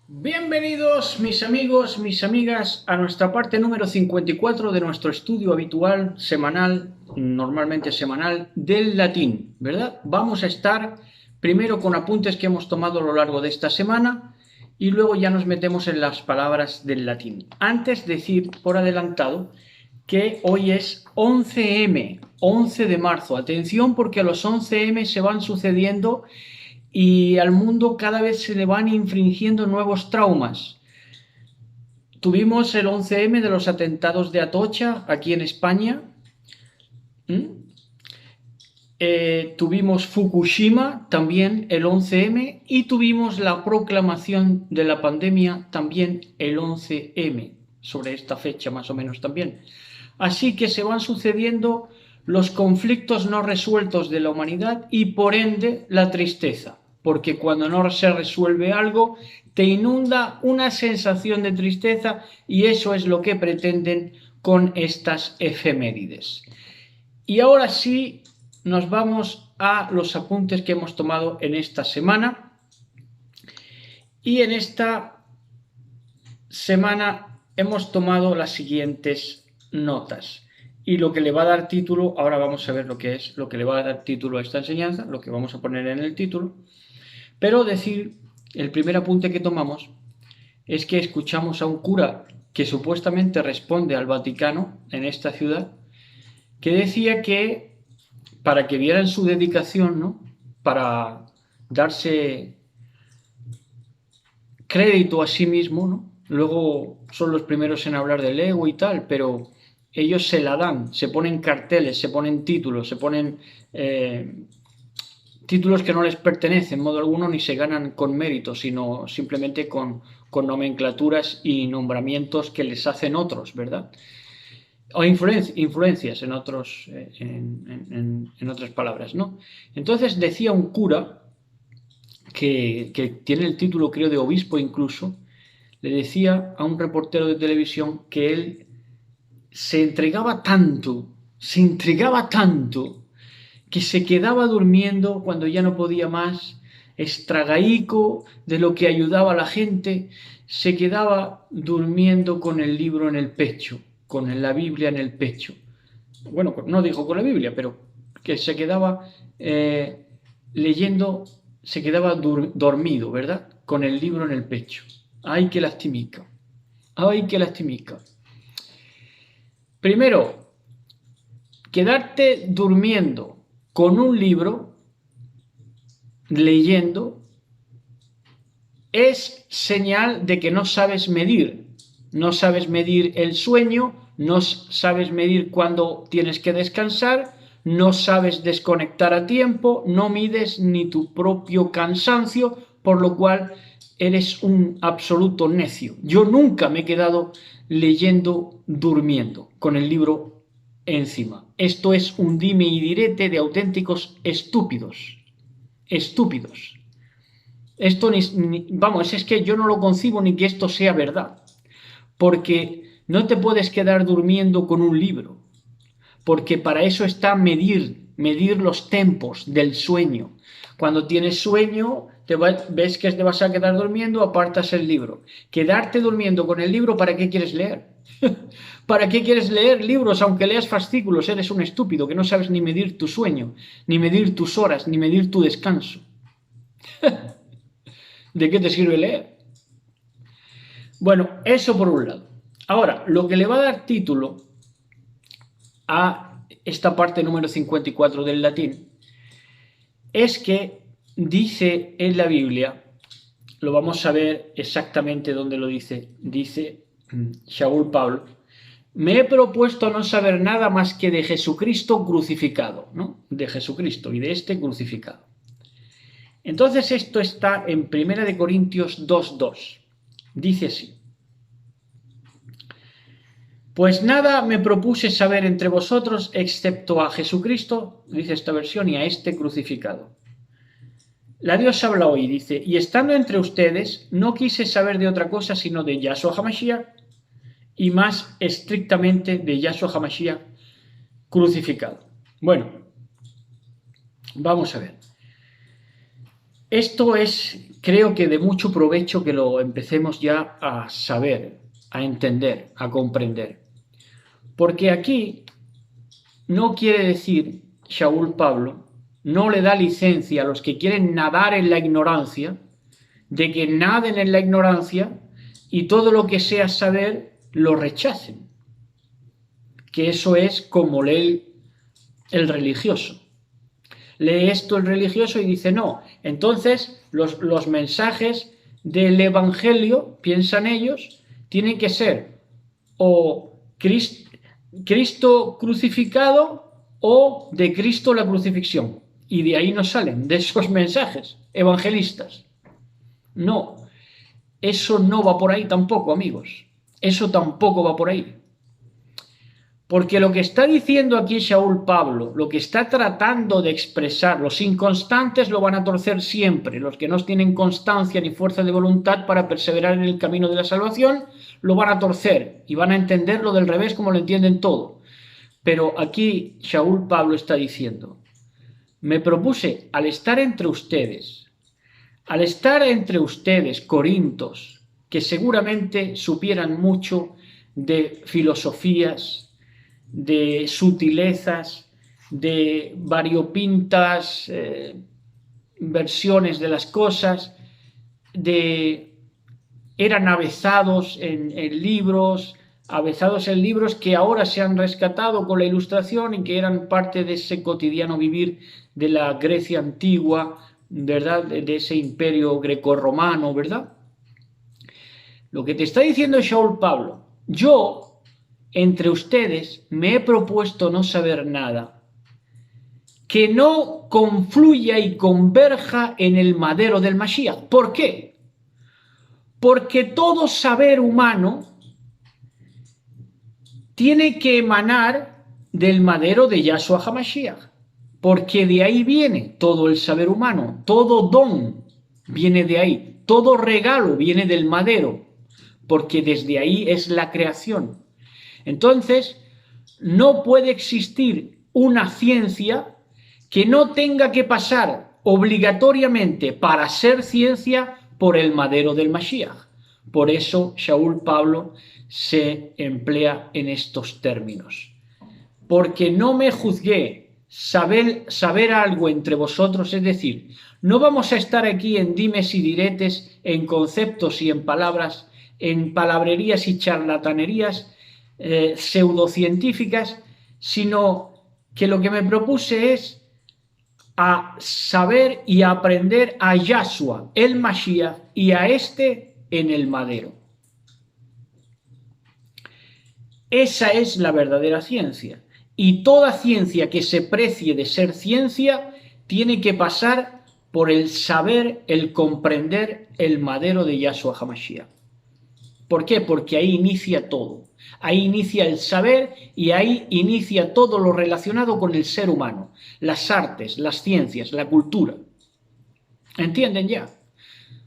Bienvenidos mis amigos, mis amigas, a nuestra parte número 54 de nuestro estudio habitual, semanal, normalmente semanal, del latín, ¿verdad? Vamos a estar primero con apuntes que hemos tomado a lo largo de esta semana y luego ya nos metemos en las palabras del latín. Antes decir por adelantado que hoy es 11M, 11 de marzo. Atención porque a los 11M se van sucediendo y al mundo cada vez se le van infringiendo nuevos traumas. Tuvimos el 11M de los atentados de Atocha aquí en España. Tuvimos Fukushima también el 11M y tuvimos la proclamación de la pandemia también el 11M, sobre esta fecha más o menos también. Así que se van sucediendo los conflictos no resueltos de la humanidad y por ende la tristeza, porque cuando no se resuelve algo te inunda una sensación de tristeza y eso es lo que pretenden con estas efemérides. Y ahora sí nos vamos a los apuntes que hemos tomado en esta semana. Y en esta semana hemos tomado las siguientes notas. Y lo que le va a dar título, ahora vamos a ver lo que es lo que le va a dar título a esta enseñanza, lo que vamos a poner en el título. Pero decir, el primer apunte que tomamos es que escuchamos a un cura que supuestamente responde al Vaticano en esta ciudad, que decía que para que vieran su dedicación, ¿no?, para darse crédito a sí mismo, ¿no? Luego son los primeros en hablar del ego y tal, pero ellos se la dan, se ponen carteles, se ponen títulos, se ponen títulos que no les pertenecen en modo alguno ni se ganan con mérito, sino simplemente con nomenclaturas y nombramientos que les hacen otros, ¿verdad? O influencias en otros, en otras palabras, ¿no? Entonces decía un cura que tiene el título, creo, de obispo incluso, le decía a un reportero de televisión que él se entregaba tanto, que se quedaba durmiendo cuando ya no podía más, estragaico de lo que ayudaba a la gente, se quedaba durmiendo con el libro en el pecho, con la Biblia en el pecho. Bueno, no dijo con la Biblia, pero que se quedaba leyendo, se quedaba dormido, ¿verdad? Con el libro en el pecho. ¡Ay, qué lastimica! ¡Ay, qué lastimica! Primero, quedarte durmiendo con un libro, leyendo, es señal de que no sabes medir. No sabes medir el sueño, no sabes medir cuándo tienes que descansar, no sabes desconectar a tiempo, no mides ni tu propio cansancio, por lo cual eres un absoluto necio. Yo nunca me he quedado leyendo durmiendo, con el libro encima. Esto es un dime y direte de auténticos estúpidos. Estúpidos. Esto vamos, es que yo no lo concibo ni que esto sea verdad. Porque no te puedes quedar durmiendo con un libro. Porque para eso está medir los tempos del sueño. Cuando tienes sueño, ves que te vas a quedar durmiendo, apartas el libro. Quedarte durmiendo con el libro, ¿para qué quieres leer? ¿Para qué quieres leer libros aunque leas fascículos? Eres un estúpido que no sabes ni medir tu sueño, ni medir tus horas, ni medir tu descanso. ¿De qué te sirve leer? Bueno, eso por un lado. Ahora, lo que le va a dar título a esta parte número 54 del latín es que dice en la Biblia, lo vamos a ver exactamente dónde lo dice, dice Shaul Pablo, me he propuesto no saber nada más que de Jesucristo crucificado, ¿no? De Jesucristo y de este crucificado. Entonces esto está en 1 Corintios 2:2. Dice así: pues nada me propuse saber entre vosotros excepto a Jesucristo, dice esta versión, y a este crucificado. La Dios habla hoy, dice, y estando entre ustedes, no quise saber de otra cosa sino de Yahshua HaMashiach, y más estrictamente de Yahshua HaMashiach crucificado. Bueno, vamos a ver. Esto es, creo que de mucho provecho que lo empecemos ya a saber, a entender, a comprender. Porque aquí no quiere decir, Shaul Pablo, no le da licencia a los que quieren nadar en la ignorancia, de que naden en la ignorancia y todo lo que sea saber lo rechacen. Que eso es como lee el religioso. Lee esto el religioso y dice no. Entonces los mensajes del Evangelio, piensan ellos, tienen que ser o Cristo crucificado o de Cristo la crucifixión. Y de ahí no salen, de esos mensajes evangelistas. No, eso no va por ahí tampoco, amigos. Eso tampoco va por ahí. Porque lo que está diciendo aquí Shaul Pablo, lo que está tratando de expresar, los inconstantes lo van a torcer siempre, los que no tienen constancia ni fuerza de voluntad para perseverar en el camino de la salvación, lo van a torcer y van a entenderlo del revés como lo entienden todo. Pero aquí Shaul Pablo está diciendo, me propuse al estar entre ustedes, corintos, que seguramente supieran mucho de filosofías, de sutilezas, de variopintas versiones de las cosas, eran avezados en libros que ahora se han rescatado con la Ilustración y que eran parte de ese cotidiano vivir de la Grecia antigua, ¿verdad? De ese imperio grecorromano, ¿verdad? Lo que te está diciendo Shaul Pablo, yo entre ustedes me he propuesto no saber nada que no confluya y converja en el madero del Mashiach. ¿Por qué? Porque todo saber humano tiene que emanar del madero de Yahshua HaMashiach, porque de ahí viene todo el saber humano, todo don viene de ahí, todo regalo viene del madero, porque desde ahí es la creación. Entonces, no puede existir una ciencia que no tenga que pasar obligatoriamente para ser ciencia por el madero del Mashiach. Por eso Shaul Pablo se emplea en estos términos. Porque no me juzgué saber algo entre vosotros, es decir, no vamos a estar aquí en dimes y diretes, en conceptos y en palabras, en palabrerías y charlatanerías, pseudocientíficas, sino que lo que me propuse es a saber y a aprender a Yahshua, el Mashiach, y a este en el madero. Esa es la verdadera ciencia. Y toda ciencia que se precie de ser ciencia tiene que pasar por el saber, el comprender el madero de Yahshua HaMashiach. ¿Por qué? Porque ahí inicia todo. Ahí inicia el saber y ahí inicia todo lo relacionado con el ser humano, las artes, las ciencias, la cultura. ¿Entienden ya?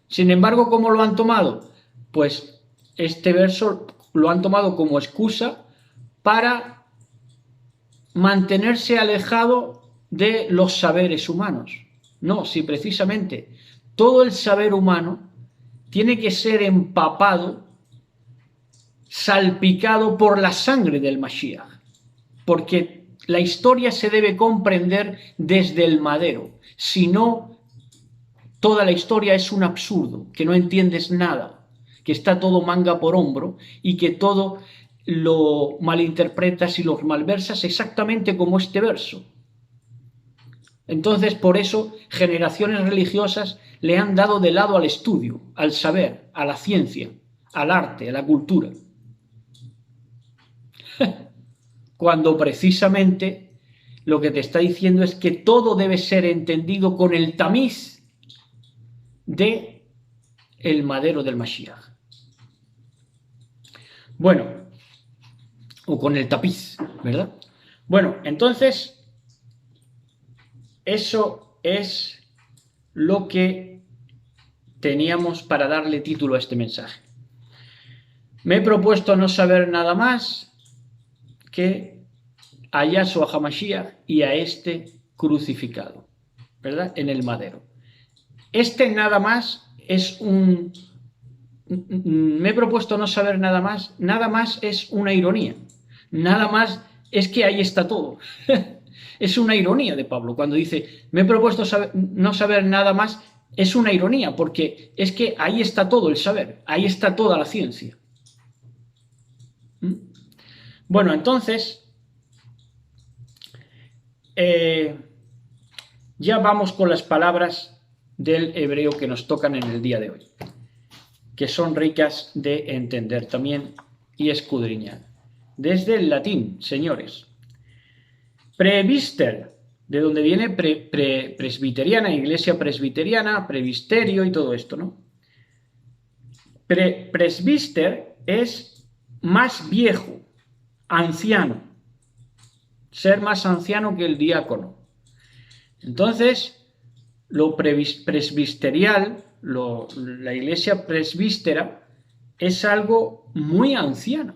Sin embargo, ¿cómo lo han tomado? Pues este verso lo han tomado como excusa para mantenerse alejado de los saberes humanos. No, si precisamente todo el saber humano tiene que ser empapado, salpicado por la sangre del Mashiach, porque la historia se debe comprender desde el madero, si no, toda la historia es un absurdo, que no entiendes nada, que está todo manga por hombro y que todo lo malinterpretas y lo malversas exactamente como este verso. Entonces, por eso, generaciones religiosas le han dado de lado al estudio, al saber, a la ciencia, al arte, a la cultura. Cuando precisamente lo que te está diciendo es que todo debe ser entendido con el tamiz de el madero del Mashiach. Bueno, o con el tapiz, ¿verdad? Bueno, entonces, eso es lo que teníamos para darle título a este mensaje. Me he propuesto no saber nada más que a Yahshua HaMashiach y a este crucificado, ¿verdad? En el madero. Este nada más es un... Me he propuesto no saber nada más es una ironía, nada más es que ahí está todo. Es una ironía de Pablo cuando dice, me he propuesto no saber nada más, es una ironía, porque es que ahí está todo el saber, ahí está toda la ciencia. ¿Mm? Bueno, entonces, ya vamos con las palabras del hebreo que nos tocan en el día de hoy, que son ricas de entender también y escudriñar. Desde el latín, señores. Prebister, de donde viene presbiteriana, iglesia presbiteriana, prebisterio y todo esto, ¿no? Presbister es más viejo, anciano, ser más anciano que el diácono. Entonces, lo presbiterial, la iglesia presbítera, es algo muy anciano.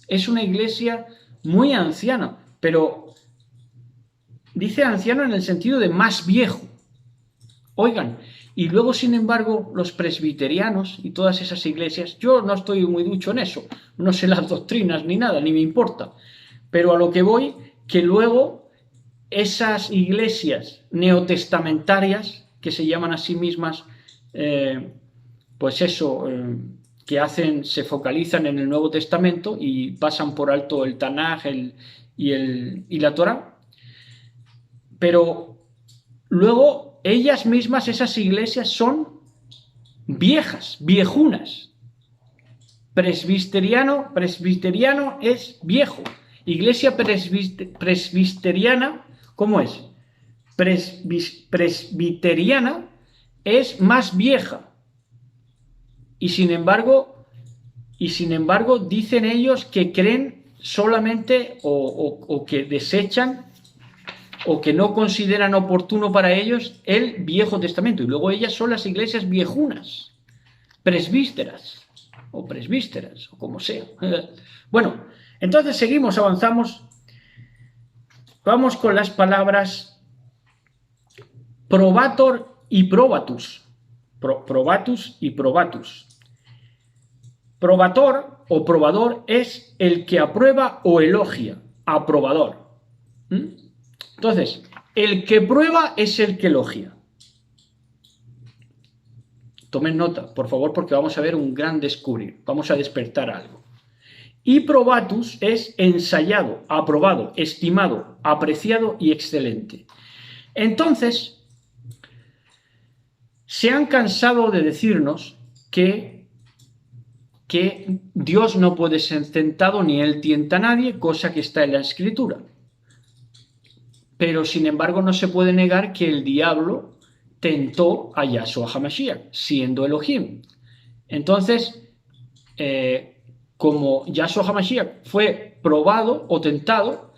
Es una iglesia muy anciana, pero dice anciano en el sentido de más viejo. Oigan, y luego, sin embargo, los presbiterianos y todas esas iglesias, yo no estoy muy ducho en eso, no sé las doctrinas ni nada, ni me importa, pero a lo que voy, que luego esas iglesias neotestamentarias, que se llaman a sí mismas, pues eso, se focalizan en el Nuevo Testamento y pasan por alto el Tanaj y la Torá, pero luego ellas mismas, esas iglesias, son viejas, viejunas. Presbiteriano es viejo. Iglesia presbiteriana, ¿cómo es? Presbiteriana es más vieja. Y sin embargo, dicen ellos que creen solamente o que desechan o que no consideran oportuno para ellos el Viejo Testamento. Y luego ellas son las iglesias viejunas, presbísteras, o como sea. Bueno, entonces seguimos, avanzamos. Vamos con las palabras probator y probatus. Probatus y probatus. Probator o probador es el que aprueba o elogia. Aprobador. Entonces, el que prueba es el que elogia. Tomen nota, por favor, porque vamos a ver un gran descubrir. Vamos a despertar algo. Y probatus es ensayado, aprobado, estimado, apreciado y excelente. Entonces, se han cansado de decirnos que Dios no puede ser tentado ni Él tienta a nadie, cosa que está en la Escritura. Pero, sin embargo, no se puede negar que el diablo tentó a Yahshua HaMashiach, siendo Elohim. Entonces, como Yahshua HaMashiach fue probado o tentado,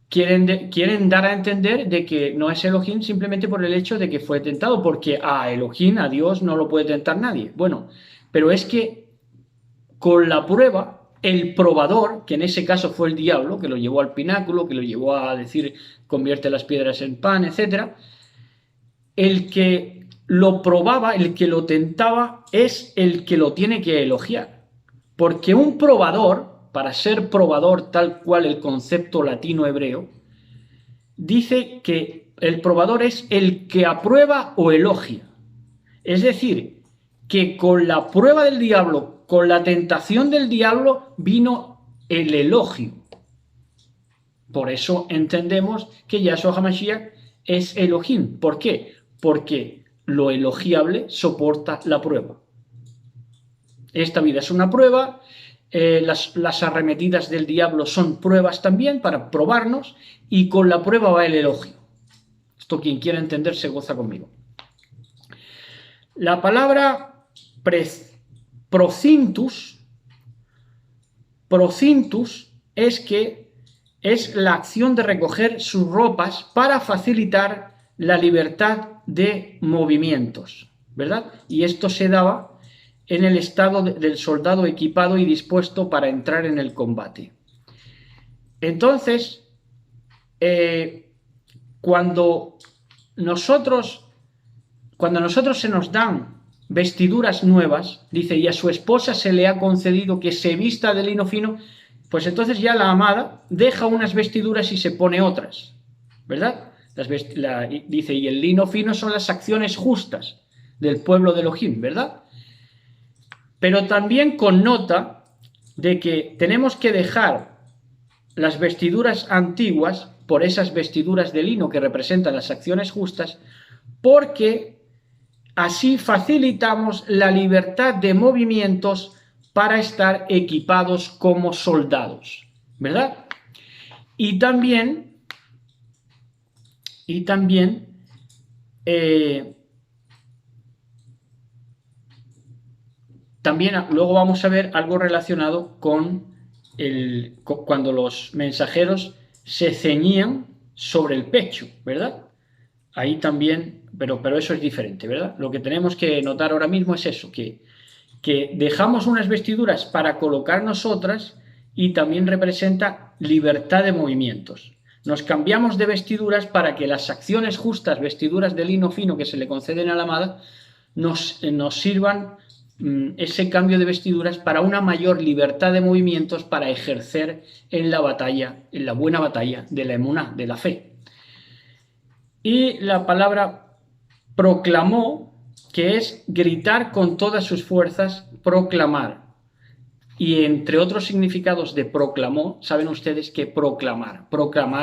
quieren dar a entender de que no es Elohim simplemente por el hecho de que fue tentado, porque a Elohim, a Dios, no lo puede tentar nadie. Bueno, pero es que con la prueba, el probador, que en ese caso fue el diablo, que lo llevó al pináculo, que lo llevó a decir convierte las piedras en pan, etc., el que lo probaba, el que lo tentaba, es el que lo tiene que elogiar. Porque un probador, para ser probador tal cual el concepto latino hebreo, dice que el probador es el que aprueba o elogia. Es decir, que con la prueba del diablo, con la tentación del diablo, vino el elogio. Por eso entendemos que Yahshua HaMashiach es Elohim. ¿Por qué? Porque lo elogiable soporta la prueba. Esta vida es una prueba, las arremetidas del diablo son pruebas también para probarnos, y con la prueba va el elogio. Esto, quien quiera entender se goza conmigo. La palabra procintus es la acción de recoger sus ropas para facilitar la libertad de movimientos, ¿verdad? Y esto se daba en el estado del soldado equipado y dispuesto para entrar en el combate. Entonces, cuando nosotros cuando a nosotros se nos dan vestiduras nuevas, dice, y a su esposa se le ha concedido que se vista de lino fino, pues entonces ya la amada deja unas vestiduras y se pone otras, ¿verdad? Dice, y el lino fino son las acciones justas del pueblo de Elohim, ¿verdad? Pero también connota de que tenemos que dejar las vestiduras antiguas por esas vestiduras de lino que representan las acciones justas, porque así facilitamos la libertad de movimientos para estar equipados como soldados, ¿verdad? Y también luego vamos a ver algo relacionado con cuando los mensajeros se ceñían sobre el pecho, ¿verdad? Ahí también, pero eso es diferente, ¿verdad? Lo que tenemos que notar ahora mismo es eso, que dejamos unas vestiduras para colocar nosotras y también representa libertad de movimientos. Nos cambiamos de vestiduras para que las acciones justas, vestiduras de lino fino que se le conceden a la amada, nos sirvan ese cambio de vestiduras para una mayor libertad de movimientos para ejercer en la batalla, en la buena batalla de la emuná, de la fe. Y la palabra proclamó, que es gritar con todas sus fuerzas, proclamar. Y entre otros significados de proclamó, saben ustedes que proclamar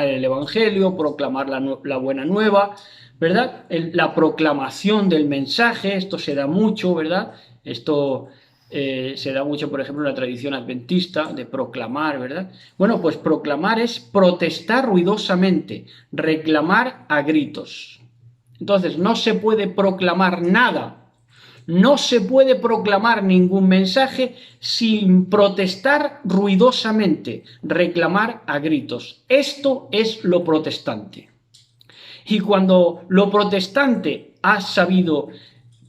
el evangelio, proclamar la buena nueva, ¿verdad? La proclamación del mensaje, esto se da mucho, ¿verdad? Esto se da mucho, por ejemplo, en la tradición adventista, de proclamar, ¿verdad? Bueno, pues proclamar es protestar ruidosamente, reclamar a gritos. Entonces, no se puede proclamar nada, no se puede proclamar ningún mensaje sin protestar ruidosamente, reclamar a gritos. Esto es lo protestante. Y cuando lo protestante ha sabido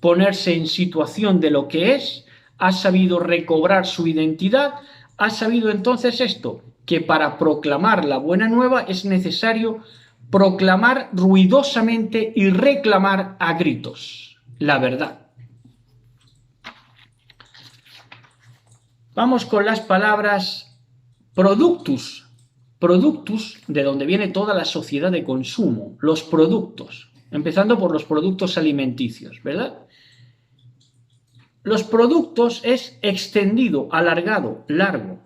ponerse en situación de lo que es, ha sabido recobrar su identidad, ha sabido entonces esto, que para proclamar la buena nueva es necesario proclamar ruidosamente y reclamar a gritos la verdad. Vamos con las palabras productus. Productus, de donde viene toda la sociedad de consumo, los productos, empezando por los productos alimenticios, ¿verdad? Los productos es extendido, alargado, largo.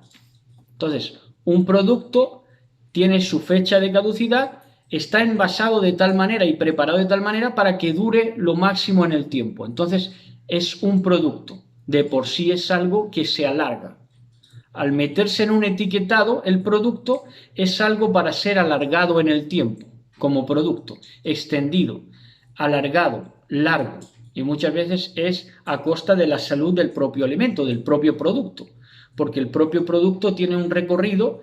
Entonces, un producto tiene su fecha de caducidad, está envasado de tal manera y preparado de tal manera para que dure lo máximo en el tiempo. Entonces, es un producto. De por sí es algo que se alarga. Al meterse en un etiquetado, el producto es algo para ser alargado en el tiempo, como producto, extendido, alargado, largo. Y muchas veces es a costa de la salud del propio alimento, del propio producto, porque el propio producto tiene un recorrido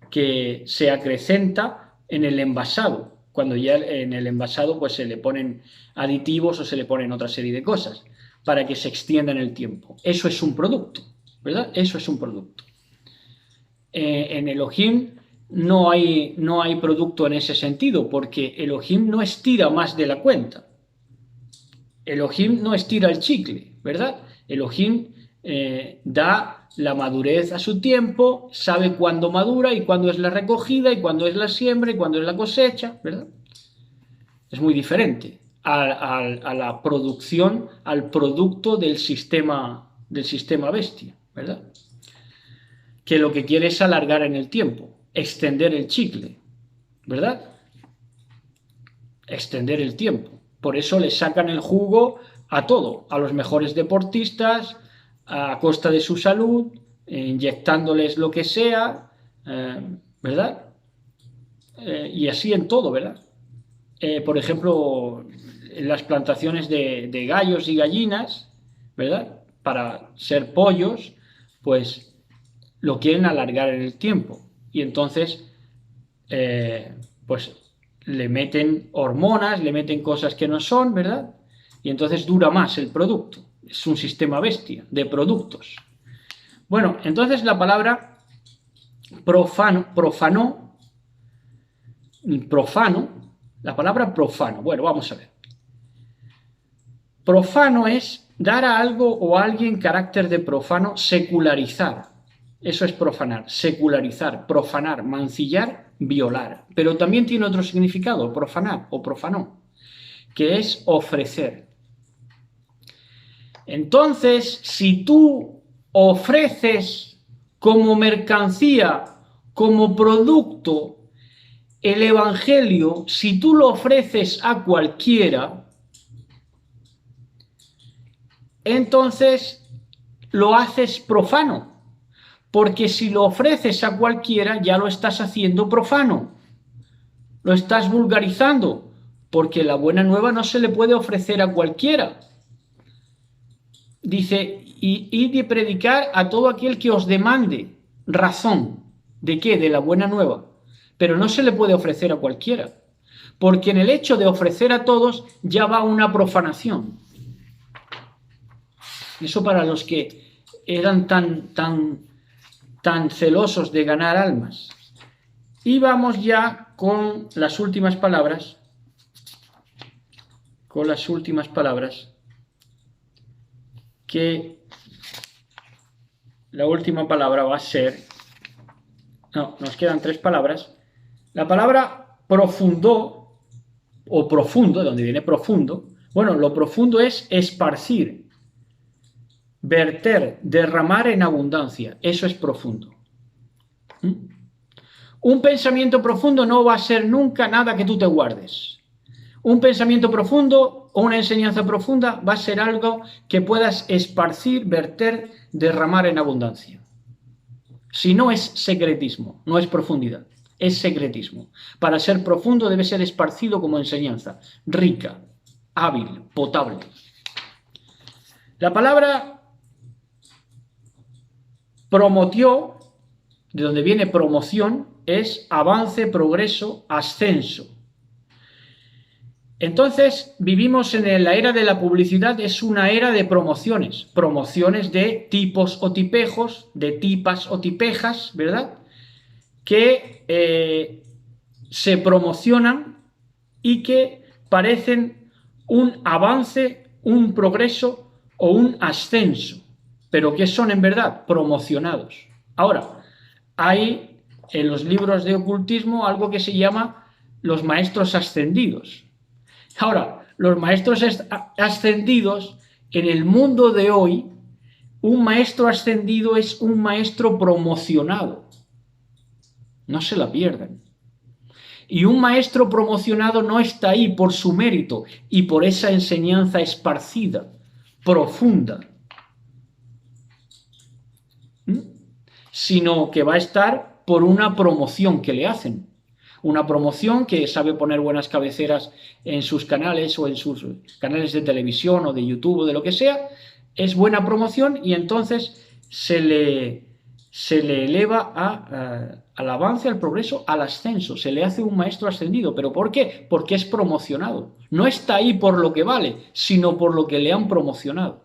que se acrecenta en el envasado, cuando ya en el envasado pues se le ponen aditivos o se le ponen otra serie de cosas para que se extienda en el tiempo. Eso es un producto, ¿verdad? Eso es un producto. En Elohim no hay producto en ese sentido, porque Elohim no estira más de la cuenta. Elohim no estira el chicle, ¿verdad? Elohim da la madurez a su tiempo, sabe cuándo madura y cuándo es la recogida y cuándo es la siembra y cuándo es la cosecha, ¿verdad? Es muy diferente a la producción, al producto del sistema bestia, ¿verdad? Que lo que quiere es alargar en el tiempo, extender el chicle, ¿verdad? Extender el tiempo. Por eso le sacan el jugo a todo, a los mejores deportistas, a costa de su salud, inyectándoles lo que sea, ¿verdad? Y así en todo, ¿verdad? Por ejemplo, en las plantaciones de gallos y gallinas, ¿verdad? Para ser pollos, pues lo quieren alargar en el tiempo. Y entonces, pues le meten hormonas, le meten cosas que no son, ¿verdad? Y entonces dura más el producto. Es un sistema bestia de productos. Bueno, entonces la palabra profano, la palabra profano, bueno, vamos a ver. Profano es dar a algo o a alguien carácter de profano, secularizar. Eso es profanar, secularizar, profanar, mancillar, violar. Pero también tiene otro significado, profanar o profanó, que es ofrecer. Entonces, si tú ofreces como mercancía, como producto, el Evangelio, si tú lo ofreces a cualquiera, entonces lo haces profano. Porque si lo ofreces a cualquiera, ya lo estás haciendo profano. Lo estás vulgarizando. Porque la buena nueva no se le puede ofrecer a cualquiera. Dice, y de predicar a todo aquel que os demande razón. ¿De qué? De la buena nueva. Pero no se le puede ofrecer a cualquiera. Porque en el hecho de ofrecer a todos ya va una profanación. Eso para los que eran tan celosos de ganar almas. Y vamos ya con las últimas palabras. Que la última palabra va a ser, no, nos quedan 3 palabras. La palabra profundo, o profundo, de donde viene profundo, bueno, lo profundo es esparcir, verter, derramar en abundancia, eso es profundo. Un pensamiento profundo no va a ser nunca nada que tú te guardes. Un pensamiento profundo o una enseñanza profunda va a ser algo que puedas esparcir, verter, derramar en abundancia. Si no es secretismo, no es profundidad, es secretismo. Para ser profundo debe ser esparcido como enseñanza, rica, hábil, potable. La palabra promotió, de donde viene promoción, es avance, progreso, ascenso. Entonces, vivimos en la era de la publicidad, es una era de promociones. Promociones de tipos o tipejos, de tipas o tipejas, ¿verdad? Que se promocionan y que parecen un avance, un progreso o un ascenso. Pero ¿qué son en verdad? Promocionados. Ahora, hay en los libros de ocultismo algo que se llama los maestros ascendidos. Ahora, los maestros ascendidos, en el mundo de hoy, un maestro ascendido es un maestro promocionado. No se la pierdan. Y un maestro promocionado no está ahí por su mérito y por esa enseñanza esparcida, profunda, sino que va a estar por una promoción que le hacen. Una promoción que sabe poner buenas cabeceras en sus canales o en sus canales de televisión o de YouTube o de lo que sea, es buena promoción y entonces se le eleva al avance, al progreso, al ascenso, se le hace un maestro ascendido. ¿Pero por qué? Porque es promocionado. No está ahí por lo que vale, sino por lo que le han promocionado.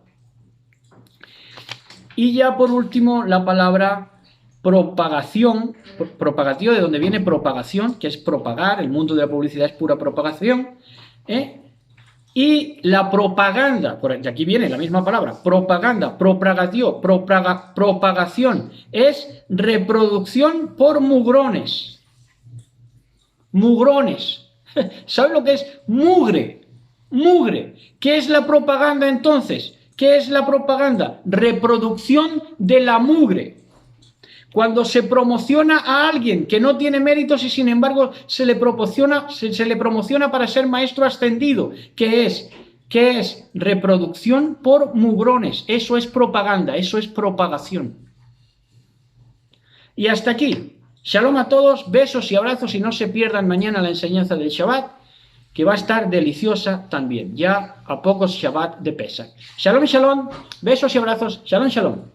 Y ya por último la palabra propagación, propagatio, de donde viene propagación, que es propagar, el mundo de la publicidad es pura propagación, y la propaganda, de aquí viene la misma palabra, propaganda, propagatio, propagación, es reproducción por mugrones. Mugrones. ¿Sabe lo que es? Mugre. Mugre. ¿Qué es la propaganda entonces? ¿Qué es la propaganda? Reproducción de la mugre. Cuando se promociona a alguien que no tiene méritos y sin embargo se le promociona para ser maestro ascendido, ¿qué es? Reproducción por mugrones. Eso es propaganda, eso es propagación. Y hasta aquí. Shalom a todos, besos y abrazos y no se pierdan mañana la enseñanza del Shabbat, que va a estar deliciosa también, ya a pocos Shabbat de Pesach. Shalom, shalom, besos y abrazos, shalom, shalom.